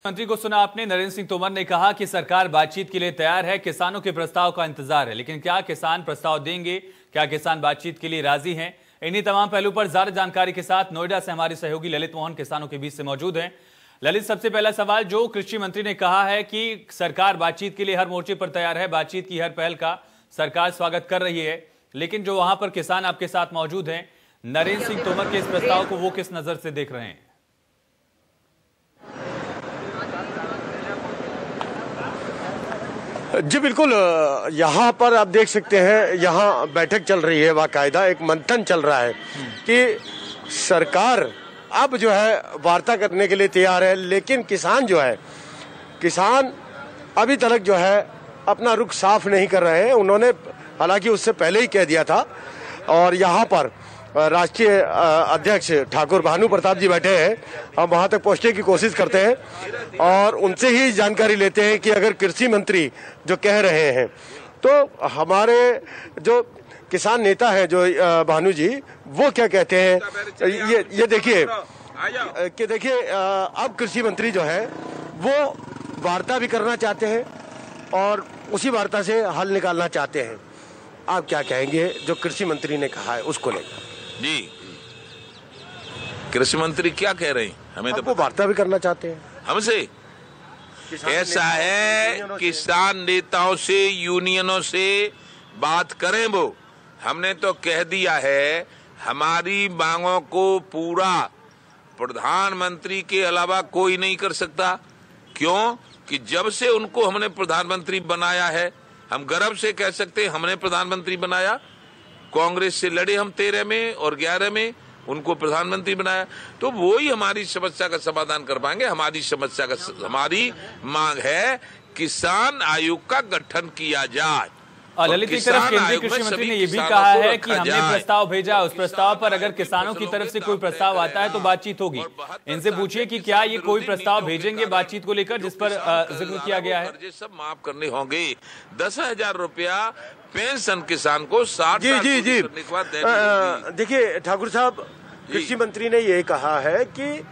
मंत्री को सुना आपने। नरेंद्र सिंह तोमर ने कहा कि सरकार बातचीत के लिए तैयार है, किसानों के प्रस्ताव का इंतजार है, लेकिन क्या किसान प्रस्ताव देंगे, क्या किसान बातचीत के लिए राजी हैं? इन्हीं तमाम पहलू पर ज्यादा जानकारी के साथ नोएडा से हमारे सहयोगी ललित मोहन किसानों के बीच से मौजूद हैं। ललित, सबसे पहला सवाल, जो कृषि मंत्री ने कहा है कि सरकार बातचीत के लिए हर मोर्चे पर तैयार है, बातचीत की हर पहल का सरकार स्वागत कर रही है, लेकिन जो वहां पर किसान आपके साथ मौजूद हैं, नरेंद्र सिंह तोमर के इस प्रस्ताव को वो किस नजर से देख रहे हैं? जी बिल्कुल, यहाँ पर आप देख सकते हैं, यहाँ बैठक चल रही है, बाकायदा एक मंथन चल रहा है कि सरकार अब जो है वार्ता करने के लिए तैयार है, लेकिन किसान जो है, किसान अभी तक जो है अपना रुख साफ नहीं कर रहे हैं। उन्होंने हालांकि उससे पहले ही कह दिया था। और यहाँ पर राष्ट्रीय अध्यक्ष ठाकुर भानु प्रताप जी बैठे हैं, हम वहां तक पहुंचने की कोशिश करते हैं और उनसे ही जानकारी लेते हैं कि अगर कृषि मंत्री जो कह रहे हैं, तो हमारे जो किसान नेता हैं जो भानु जी, वो क्या कहते हैं, ये देखिए कि देखिए अब कृषि मंत्री जो है वो वार्ता भी करना चाहते हैं और उसी वार्ता से हल निकालना चाहते हैं। आप क्या कहेंगे जो कृषि मंत्री ने कहा है उसको लेकर? जी, कृषि मंत्री क्या कह रहे हैं? हमें तो वार्ता भी करना चाहते हैं हमसे। ऐसा है, किसान नेताओं से, यूनियनों से बात करें वो। हमने तो कह दिया है, हमारी मांगों को पूरा प्रधानमंत्री के अलावा कोई नहीं कर सकता। क्यों? कि जब से उनको हमने प्रधानमंत्री बनाया है, हम गर्व से कह सकते हैं हमने प्रधानमंत्री बनाया। कांग्रेस से लड़े हम 13 में और 11 में, उनको प्रधानमंत्री बनाया, तो वो ही हमारी समस्या का समाधान कर पाएंगे। हमारी मांग है किसान आयोग का गठन किया जाए। ललित, एक तरफ केंद्रीय कृषि मंत्री ने यह भी कहा है कि हमने प्रस्ताव भेजा, उस प्रस्ताव पर अगर किसानों की तरफ से कोई प्रस्ताव आता है तो बातचीत होगी। इनसे पूछिए कि क्या ये कोई प्रस्ताव भेजेंगे बातचीत को लेकर जिस पर जिक्र किया गया है? कर्जे सब माफ करने होंगे। 10,000 रुपया पेंशन किसान को 60 जी देखिए ठाकुर साहब, कृषि मंत्री ने ये कहा है कि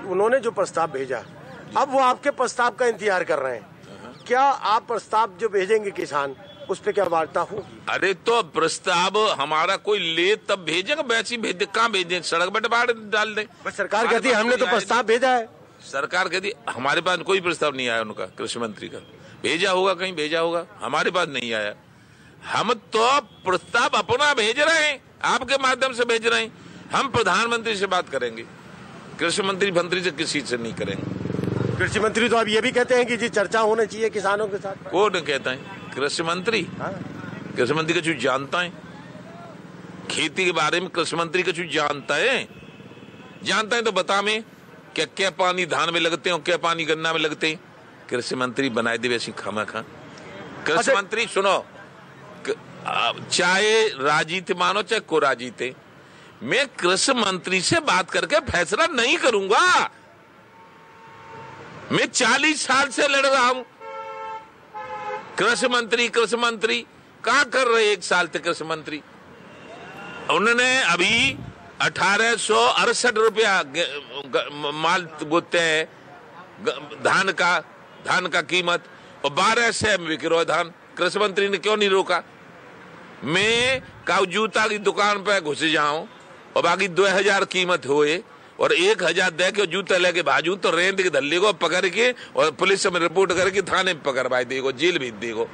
उन्होंने जो प्रस्ताव भेजा, अब वो आपके प्रस्ताव का इंतजार कर रहे हैं। क्या आप प्रस्ताव जो भेजेंगे किसान, उस पे क्या वार्ता होगी? अरे तो प्रस्ताव हमारा कोई ले तब भेजेंगे, वैसे भेज दे, कहाँ भेजें? सड़क पर बाढ़ डाल दें। सरकार कहती है हमने तो प्रस्ताव भेजा है। सरकार कहती हमारे पास कोई प्रस्ताव नहीं आया उनका, कृषि मंत्री का। भेजा होगा, कहीं भेजा होगा, हमारे पास नहीं आया। हम तो प्रस्ताव अपना भेज रहे हैं, आपके माध्यम से भेज रहे हैं। हम प्रधानमंत्री से बात करेंगे, कृषि मंत्री से किसी से नहीं करेंगे। कृषि मंत्री तो अब ये भी कहते हैं कि जी चर्चा होनी चाहिए किसानों के साथ। कौन कहता है? कृषि मंत्री? कृषि मंत्री का कुछ जानता है? खेती के बारे में कृषि मंत्री का कुछ जानता है? जानता है तो बता में क्या पानी धान में लगते हैं और क्या पानी गन्ना में लगते हैं? कृषि मंत्री बनाए दे वैसी खामा खा। कृषि मंत्री सुनो, चाहे राजी थे मानो चाहे को राजी थे, मैं कृषि मंत्री से बात करके फैसला नहीं करूंगा। मैं 40 साल से लड़ रहा हूं। कृषि मंत्री क्या कर रहे? 1 साल तक कृषि मंत्री उन्होंने अभी 1868 रुपया माल बोते हैं धान का कीमत, और 12 से बिक रहा है धान। कृषि मंत्री ने क्यों नहीं रोका? मैं जूता की दुकान पे घुस जाऊं और बाकी 2000 कीमत होए और 1000 दे के जूता लेके भाजू तो रेंद के धल्ले को पकड़ के और पुलिस में रिपोर्ट करके थाने में पकड़वाई देगो, जेल भेज देगो।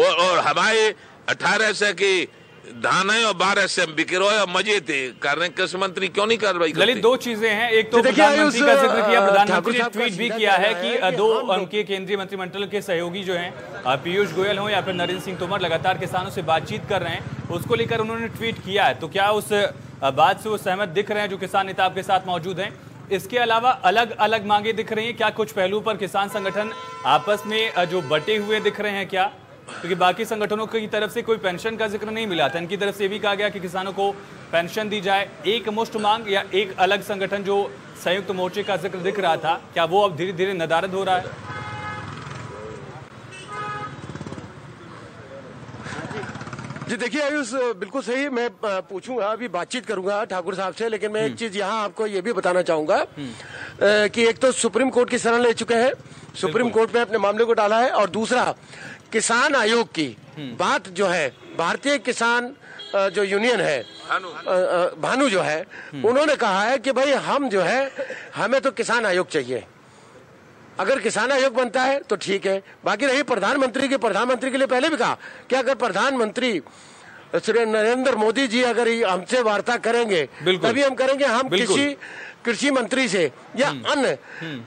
और हमारे 1800 के धान है और 12 से बिक रहे और मजे थे कर रहे। कृषि मंत्री क्यों नहीं कार्रवाई करते? ललित, 2 चीजें हैं। एक तो प्रधानमंत्री का जिक्र किया, प्रधानमंत्री ने ट्वीट भी किया है कि 2 उनके केंद्रीय मंत्रिमंडल के सहयोगी जो हैं, पीयूष गोयल हो या फिर नरेंद्र सिंह तोमर, लगातार किसानों से बातचीत कर रहे हैं, उसको लेकर उन्होंने ट्वीट किया है। तो क्या उस बात से वो सहमत दिख रहे हैं जो किसान नेता आपके साथ मौजूद हैं? इसके अलावा अलग अलग मांगे दिख रही हैं क्या? कुछ पहलू पर किसान संगठन आपस में जो बटे हुए दिख रहे हैं क्या? क्योंकि बाकी संगठनों की तरफ से कोई पेंशन का जिक्र नहीं मिला था, इनकी तरफ से भी कहा गया कि किसानों को पेंशन दी जाए। एक मुश्त मांग या एक अलग संगठन जो संयुक्त मोर्चे का जिक्र दिख रहा था, क्या वो अब धीरे धीरे नदारद हो रहा है? जी देखिए आयुष, बिल्कुल सही। मैं पूछूंगा, अभी बातचीत करूंगा ठाकुर साहब से, लेकिन मैं एक चीज यहाँ आपको ये भी बताना चाहूंगा कि एक तो सुप्रीम कोर्ट की शरण ले चुके हैं, सुप्रीम कोर्ट में अपने मामले को डाला है, और दूसरा किसान आयोग की बात जो है, भारतीय किसान जो यूनियन है भानु जो है, उन्होंने कहा है कि भाई हम जो है, हमें तो किसान आयोग चाहिए। अगर किसान आयोग बनता है तो ठीक है, बाकी रही प्रधानमंत्री के लिए पहले भी कहा कि अगर प्रधानमंत्री श्री नरेंद्र मोदी जी अगर हमसे वार्ता करेंगे तभी हम करेंगे, हम किसी कृषि मंत्री से या अन्य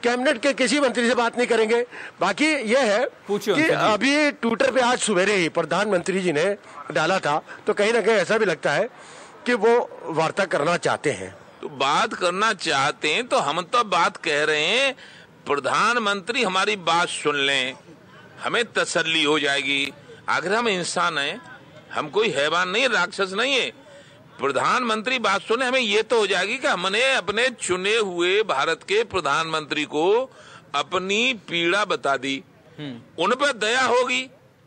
कैबिनेट के किसी मंत्री से बात नहीं करेंगे। बाकी यह है कि अभी ट्विटर पे आज सवेरे ही प्रधानमंत्री जी ने डाला था, तो कहीं ना कहीं ऐसा भी लगता है कि वो वार्ता करना चाहते हैं। तो बात करना चाहते हैं तो हम तो बात कह रहे हैं, प्रधानमंत्री हमारी बात सुन लें, हमें तसल्ली हो जाएगी। आखिर हम इंसान हैं, हम कोई हैवान नहीं, राक्षस नहीं है। प्रधानमंत्री बात सुने, हमें ये तो हो जाएगी कि हमने अपने चुने हुए भारत के प्रधानमंत्री को अपनी पीड़ा बता दी, उन पर दया होगी।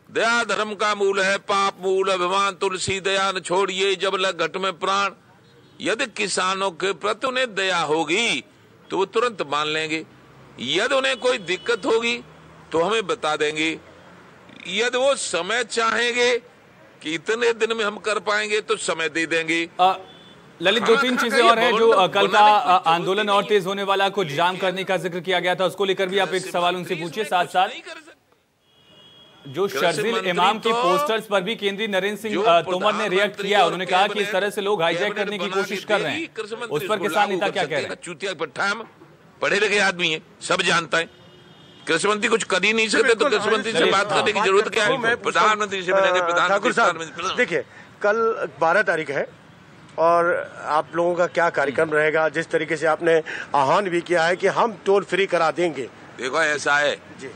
दया धर्म का मूल है, पाप मूल अभिमान तुलसी दया न छोड़िए, जब लग घट में प्राण। यदि किसानों के प्रति उन्हें दया होगी तो वो तुरंत मान लेंगे। यदि उन्हें कोई दिक्कत होगी तो हमें बता देंगे। यदि वो समय चाहेंगे कि इतने दिन में हम कर पाएंगे तो समय दे देंगे। ललित, दो तीन चीजें और हैं जो कल का आंदोलन और तेज होने वाला, कुछ जाम करने का जिक्र किया गया था, उसको लेकर भी आप एक सवाल उनसे पूछिए। साथ साथ जो शर्जील इमाम के पोस्टर्स पर भी केंद्रीय नरेंद्र सिंह तोमर ने रिएक्ट किया, उन्होंने कहा कि इस तरह से लोग हाईजैक करने की कोशिश कर रहे हैं, उस पर किसान नेता क्या कह रहे हैं? चूतिया पट्टा, हम पढ़े लिखे आदमी है, सब जानता है। कृषि मंत्री कुछ कर ही नहीं सकते तो कृषि मंत्री से बात करने की जरूरत क्या है? प्रधानमंत्री से मिलेंगे, प्रधानमंत्री। देखिए, कल 12 तारीख है और आप लोगों का क्या कार्यक्रम रहेगा? जिस तरीके से आपने आह्वान भी किया है कि हम टोल फ्री करा देंगे। देखो ऐसा है जी,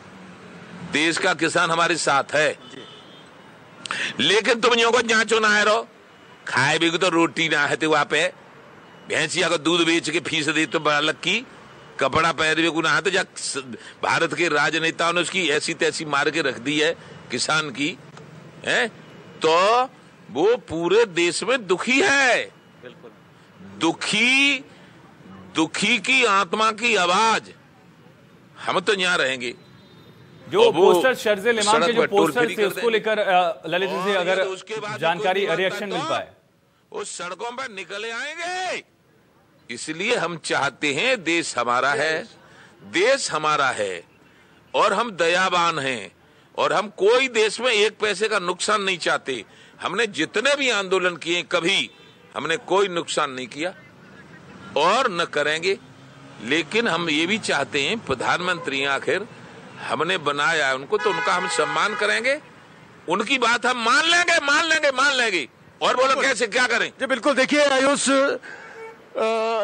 देश का किसान हमारे साथ है जी। लेकिन तुम यो को जांचो ना है रो, खाए भी तो रोटी ना है तो वहां पे भैंसिया को दूध बेच के फीस दे तो बड़ा लक्की, कपड़ा पहनवे को ना है तो जा भारत के राजनेताओं ने उसकी ऐसी तैसी मार के रख दी है किसान की है, तो वो पूरे देश में दुखी है। बिल्कुल दुखी की आत्मा की आवाज हम तो यहाँ रहेंगे। जो पोस्टर शर्जील इमाम के जो पोस्टर थे उसको लेकर ललित जी अगर जानकारी रिएक्शन मिल पाए, वो सड़कों पर निकले आएंगे। इसलिए हम चाहते हैं, देश हमारा है और हम दयावान हैं और हम कोई देश में एक पैसे का नुकसान नहीं चाहते। हमने जितने भी आंदोलन किए कभी हमने कोई नुकसान नहीं किया और न करेंगे। लेकिन हम ये भी चाहते हैं, प्रधानमंत्री आखिर हमने बनाया है उनको, तो उनका हम सम्मान करेंगे, उनकी बात हम मान लेंगे। और बोलो कैसे क्या करें? जी बिल्कुल। देखिए आयुष,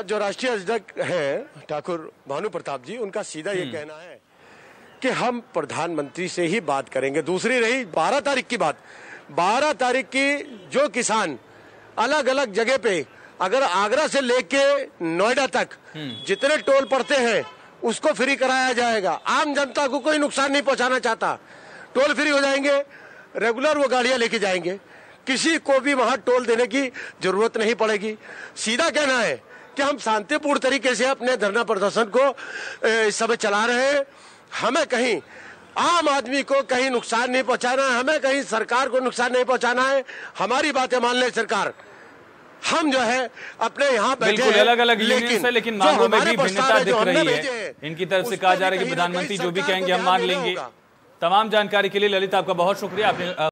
जो राष्ट्रीय अध्यक्ष हैं ठाकुर भानु प्रताप जी, उनका सीधा ये कहना है कि हम प्रधानमंत्री से ही बात करेंगे। दूसरी रही 12 तारीख की बात, 12 तारीख की जो किसान अलग अलग जगह पे, अगर आगरा से लेके नोएडा तक जितने टोल पड़ते हैं उसको फ्री कराया जाएगा। आम जनता को कोई नुकसान नहीं पहुंचाना चाहता, टोल फ्री हो जाएंगे, रेगुलर वो गाड़ियां लेके जाएंगे, किसी को भी वहां टोल देने की जरूरत नहीं पड़ेगी। सीधा कहना है कि हम शांतिपूर्ण तरीके से अपने धरना प्रदर्शन को इस समय चला रहे हैं। हमें कहीं आम आदमी को कहीं नुकसान नहीं पहुंचाना है, हमें कहीं सरकार को नुकसान नहीं पहुंचाना है। हमारी बातें मान ले सरकार, हम जो है अपने यहाँ बैठे हैं, अलग अलग यूनियंस है, लेकिन मांगों में भी भिन्नता दिख रही है। इनकी तरफ से कहा जा रहा है कि प्रधानमंत्री जो भी कहेंगे हम मान लेंगे। तमाम जानकारी के लिए ललित आपका बहुत शुक्रिया। आपने